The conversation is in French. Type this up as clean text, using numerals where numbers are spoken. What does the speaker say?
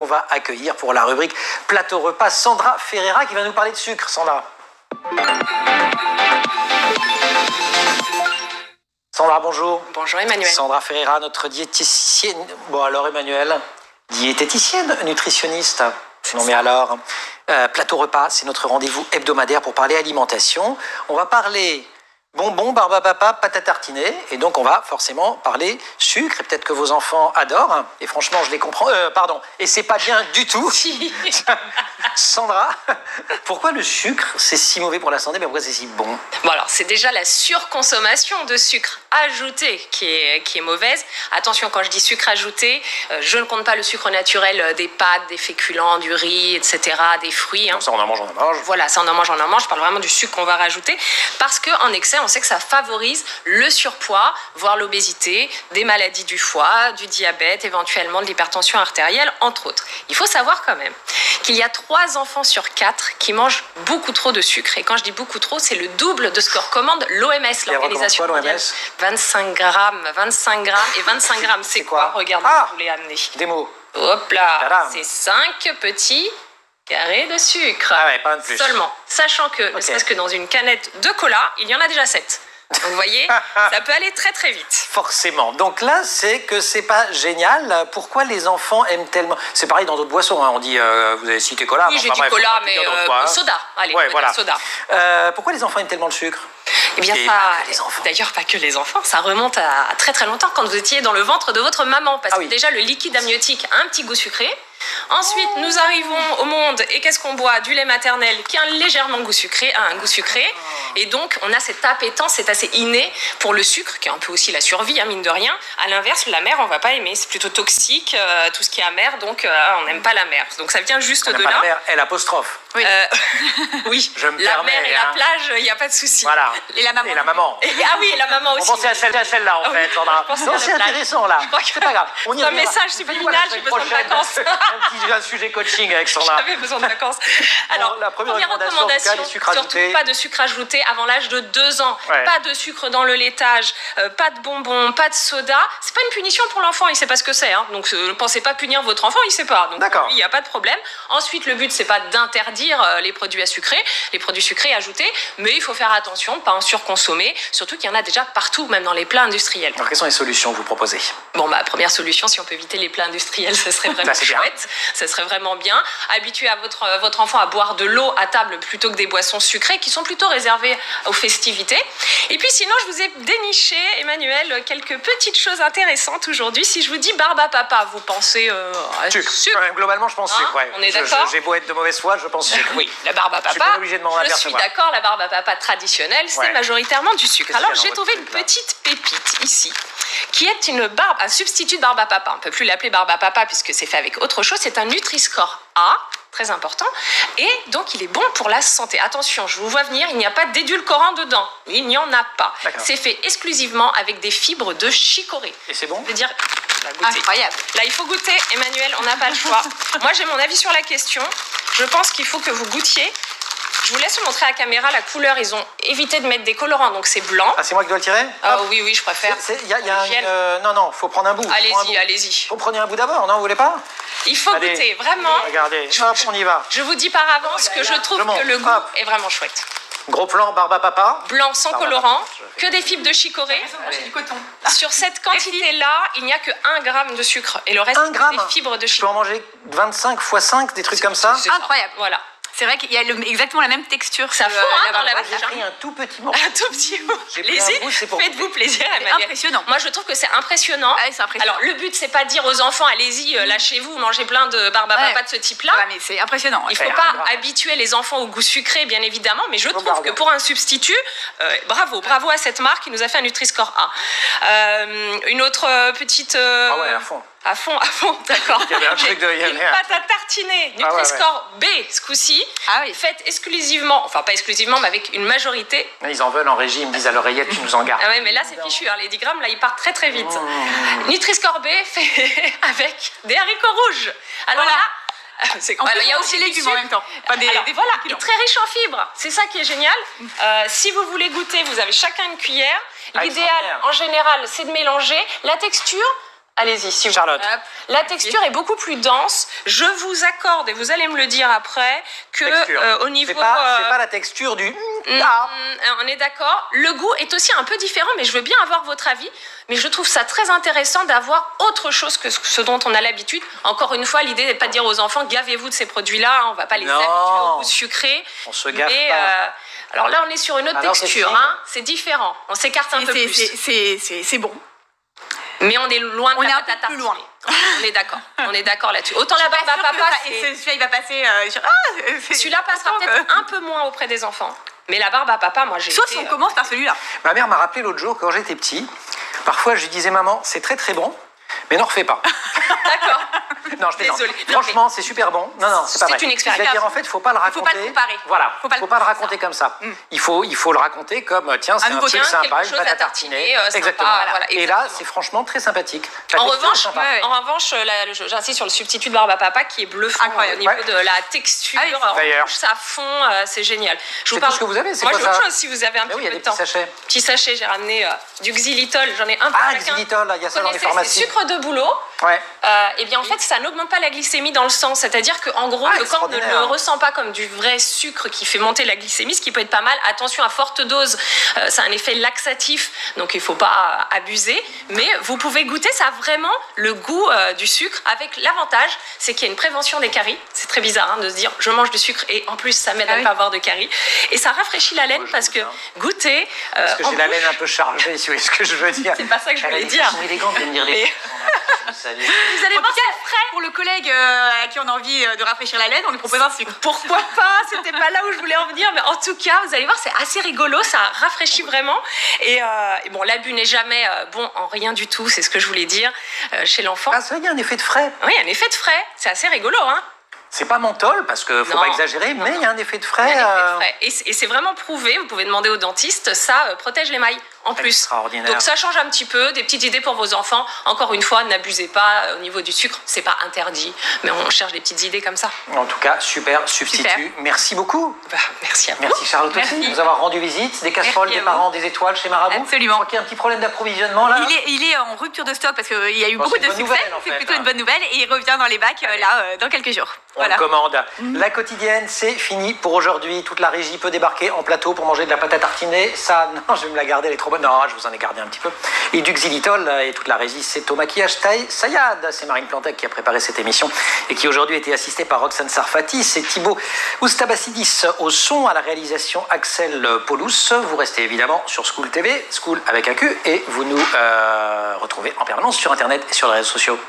On va accueillir pour la rubrique Plateau Repas Sandra Ferreira qui va nous parler de sucre. Sandra. Sandra, bonjour. Bonjour Emmanuel. Sandra Ferreira, notre diététicienne. Bon alors Emmanuel, diététicienne, nutritionniste. Non mais alors, Plateau Repas, c'est notre rendez-vous hebdomadaire pour parler alimentation. On va parler bonbons, barbe à papa, pâte à tartiner. Et donc on va forcément parler sucre. Et peut-être que vos enfants adorent. Et franchement, je les comprends. Pardon. Et c'est pas bien du tout. Si. Sandra, pourquoi le sucre, c'est si mauvais pour la santé, mais pourquoi c'est si bon? Bon alors, c'est déjà la surconsommation de sucre ajouté qui est mauvaise. Attention, quand je dis sucre ajouté, je ne compte pas le sucre naturel des pâtes, des féculents, du riz, etc., des fruits. Ça, on en mange, on en mange. Voilà, ça, on en mange, on en mange. Je parle vraiment du sucre qu'on va rajouter. Parce qu'en excès, on sait que ça favorise le surpoids, voire l'obésité, des maladies du foie, du diabète, éventuellement de l'hypertension artérielle, entre autres. Il faut savoir quand même qu'il y a 3 enfants sur 4 qui mangent beaucoup trop de sucre. Et quand je dis beaucoup trop, c'est le double de ce que recommande l'OMS, l'Organisation mondiale. 25 grammes et 25 grammes, c'est quoi? Regardez, je vous l'ai amené. Des mots. Hop là, Tadam. c'est 5 petits carrés de sucre. Ah ouais, pas un de plus. Seulement, sachant que, ne serait-ce que dans une canette de cola, il y en a déjà 7. Donc vous voyez, ça peut aller très très vite. Forcément. Donc là, c'est que c'est pas génial. Pourquoi les enfants aiment tellement... C'est pareil dans d'autres boissons. Hein. On dit, vous avez cité cola. Oui, j'ai dit cola, mais soda. Allez, ouais, voilà. soda. Pourquoi les enfants aiment tellement le sucre? Eh bien, d'ailleurs, pas que les enfants, ça remonte à très très longtemps, quand vous étiez dans le ventre de votre maman. Parce que déjà, le liquide amniotique a un petit goût sucré. Ensuite, nous arrivons au monde et qu'est-ce qu'on boit? Du lait maternel qui a un légèrement goût sucré, et donc on a cette appétence, c'est assez inné pour le sucre, qui est un peu aussi la survie, hein, mine de rien. À l'inverse, la mer, on va pas aimer, c'est plutôt toxique, tout ce qui est amer, donc on n'aime pas la mer. Donc ça vient juste de là. La mer, elle apostrophe. Oui, oui. Je me la permets, mer et la plage, il n'y a pas de souci. Voilà. Et la maman. Et la maman. Ah oui, et la maman aussi. On pensait à celle-là, en fait, Sandra. Non, c'est intéressant, là. C'est pas grave. On y un reviendra. message subliminal, j'ai besoin de vacances. Un sujet coaching avec Sandra. J'avais besoin de vacances. Alors, la première recommandation, surtout pas de sucre ajouté avant l'âge de 2 ans. Ouais. Pas de sucre dans le laitage, pas de bonbons, pas de soda. C'est pas une punition pour l'enfant, il sait pas ce que c'est. Hein. Donc ne pensez pas punir votre enfant, il sait pas. Donc il n'y a pas de problème. Ensuite, le but, c'est pas d'interdire les produits sucrés, les produits sucrés ajoutés, mais il faut faire attention de ne pas en surconsommer, surtout qu'il y en a déjà partout, même dans les plats industriels. Alors, quelles sont les solutions que vous proposez? Bon, première solution, si on peut éviter les plats industriels, ce serait vraiment chouette. Ce serait vraiment bien. Habituez à votre enfant à boire de l'eau à table plutôt que des boissons sucrées qui sont plutôt réservées aux festivités. Et puis sinon, je vous ai déniché, Emmanuel, quelques petites choses intéressantes aujourd'hui. Si je vous dis barbe à papa, vous pensez à sucre. Ouais, globalement, je pense sucre. Ouais. On est d'accord? J'ai beau être de mauvaise foi, je pense sucre. Oui, la barbe à papa. Je suis pas obligé de m'en apercevoir. Je suis d'accord, la barbe à papa traditionnelle, c'est majoritairement du sucre. Alors j'ai trouvé une petite pépite ici, qui est un substitut de barbe à papa. On ne peut plus l'appeler barbe à papa puisque c'est fait avec autre chose. C'est un Nutri-Score A, très important, et donc il est bon pour la santé. Attention, je vous vois venir, il n'y a pas d'édulcorant dedans. Il n'y en a pas. C'est fait exclusivement avec des fibres de chicorée. Et c'est bon? Je veux dire, incroyable. Là, il faut goûter, Emmanuel, on n'a pas le choix. Moi, j'ai mon avis sur la question. Je pense qu'il faut que vous goûtiez. Je vous laisse vous montrer à la caméra la couleur. Ils ont évité de mettre des colorants, donc c'est blanc. Ah, c'est moi qui dois le tirer? Oui, je préfère. Non, faut prendre un bout. Allez-y. Vous prenez un bout d'abord, non? Vous voulez pas? Il faut goûter, vraiment. Regardez, on y va. Je vous dis par avance que je trouve que le goût est vraiment chouette. Gros plan, barbe à papa. Blanc sans colorant, que des fibres de chicorée. J'ai du coton. Sur cette quantité-là, il n'y a que 1 gramme de sucre. Et le reste, c'est des fibres de chicorée. Je peux en manger 25 x 5, des trucs comme ça? Incroyable, voilà. C'est vrai qu'il y a exactement la même texture. Ça fond dans la bouche. J'ai pris un tout petit morceau. Un tout petit morceau. Allez-y, faites-vous plaisir. C'est impressionnant. Moi, je trouve que c'est impressionnant. Ah, c'est impressionnant. Alors, le but, c'est pas de dire aux enfants, allez-y, lâchez-vous, mangez plein de barbe à papa de ce type-là. Mais c'est impressionnant. Il ne faut pas habituer les enfants au goût sucré, bien évidemment, mais je trouve que pour un substitut, bravo à cette marque qui nous a fait un Nutri-Score A. Une autre petite... Ah ouais, à fond. À fond, d'accord. Il y avait un truc de... Une pâte à tartiner, Nutri-Score B ce coup-ci, faite exclusivement, enfin pas exclusivement, mais avec une majorité. Ils en veulent en régie, ils me disent à l'oreillette, tu nous en gardes. Ah ouais, mais là c'est fichu, hein, les 10 grammes, là ils partent très très vite. Nutri-Score B fait avec des haricots rouges. Alors là, il y a aussi les légumes en même temps. Voilà, il est très riche en fibres. C'est ça qui est génial. Si vous voulez goûter, vous avez chacun une cuillère. L'idéal, en général, c'est de mélanger. La texture, Allez-y, si vous Charlotte. La texture est beaucoup plus dense. Je vous accorde, et vous allez me le dire après, que au niveau... C'est pas la texture du... on est d'accord. Le goût est aussi un peu différent, mais je veux bien avoir votre avis. Mais je trouve ça très intéressant d'avoir autre chose que ce dont on a l'habitude. Encore une fois, l'idée n'est pas de dire aux enfants, gavez-vous de ces produits-là, on ne va pas les habituer au goût sucré. On se gave pas. Alors là, on est sur une autre texture. C'est différent. On s'écarte un peu plus. C'est bon. Mais on est loin de on la est un pâte à peu plus tartiner. loin. On est d'accord. On est d'accord là-dessus. Autant la barbe à papa, celui-là, il va passer... celui-là passera peut-être un peu moins auprès des enfants. Mais la barbe à papa, moi, j'ai Sauf si on commence par celui-là. Ma mère m'a rappelé l'autre jour, quand j'étais petit, parfois je lui disais, maman, c'est très très bon, mais n'en refais pas. D'accord. Non, je plaisante. Désolée. Franchement, c'est super bon. Non, c'est pas vrai. C'est une expérience. C'est-à-dire, en fait, il ne faut pas le raconter. Il ne faut pas le comparer. Voilà, il ne faut pas le raconter comme ça. Il faut le raconter comme, tiens, c'est un nouveau truc sympa, quelque une pâte chose à tartiner. sympa, Exactement. voilà, Et là, c'est franchement très sympathique. En revanche, j'insiste sur le substitut de barbe à papa qui est bluffant au niveau de la texture. D'ailleurs, ça fond, c'est génial. Je vous parle. Tout ce que vous avez, c'est moi, quoi j'ai ça? autre chose si vous avez un petit peu de temps. Petit sachet, j'ai ramené du xylitol. J'en ai un peu. Ah, xylitol, il y a ça dans les pharmacies. C'est sucre de bouleau. Ouais. Et bien en fait, ça n'augmente pas la glycémie dans le sang. C'est-à-dire qu'en gros, le corps ne le ressent pas comme du vrai sucre qui fait monter la glycémie, ce qui peut être pas mal. Attention, à forte dose, ça a un effet laxatif, donc il ne faut pas abuser. Mais vous pouvez goûter, ça a vraiment le goût du sucre, avec l'avantage, c'est qu'il y a une prévention des caries. C'est très bizarre de se dire, je mange du sucre et en plus, ça m'aide à ne pas avoir de caries. Et ça rafraîchit la laine parce que goûter... Parce que j'ai la laine un peu chargée, si vous voyez ce que je veux dire. C'est pas ça que je voulais dire. C'est élégant de me dire les... Salut. Vous allez voir, c'est frais. Pour le collègue à qui on a envie de rafraîchir la laine, on lui propose un sucre. Pourquoi pas? C'était pas là où je voulais en venir, mais en tout cas, vous allez voir, c'est assez rigolo, ça rafraîchit vraiment. Et bon, l'abus n'est jamais bon en rien du tout, c'est ce que je voulais dire chez l'enfant. Ah, ça, il y a un effet de frais. Oui, un effet de frais. C'est assez rigolo, hein. C'est pas menthol, parce qu'il ne faut pas exagérer, mais il y a un effet de frais. Et c'est vraiment prouvé, vous pouvez demander au dentiste, ça protège l'émail en plus. Extraordinaire. Donc ça change un petit peu, des petites idées pour vos enfants. Encore une fois, n'abusez pas au niveau du sucre, c'est pas interdit, mais on cherche des petites idées comme ça. En tout cas, super substitut. Super. Merci beaucoup. Merci à vous. Merci Charlotte aussi de nous avoir rendu visite. Des casseroles, des parents, des étoiles chez Marabout. Absolument. Je crois qu'il y a un petit problème d'approvisionnement là. Il est en rupture de stock parce qu'il y a eu beaucoup de succès. C'est plutôt une bonne nouvelle et il revient dans les bacs là dans quelques jours. On le commande. La quotidienne, c'est fini pour aujourd'hui. Toute la régie peut débarquer en plateau pour manger de la pâte à tartiner. Ça, non, je vais me la garder, elle est trop bonne. Non, je vous en ai gardé un petit peu. Et du xylitol, et toute la régie, c'est au maquillage taille Sayad. C'est Marine Plantec qui a préparé cette émission et qui aujourd'hui a été assistée par Roxane Sarfati. C'est Thibaut Oustabassidis au son, à la réalisation Axel Paulous. Vous restez évidemment sur School TV, School avec un Q, et vous nous retrouvez en permanence sur Internet et sur les réseaux sociaux.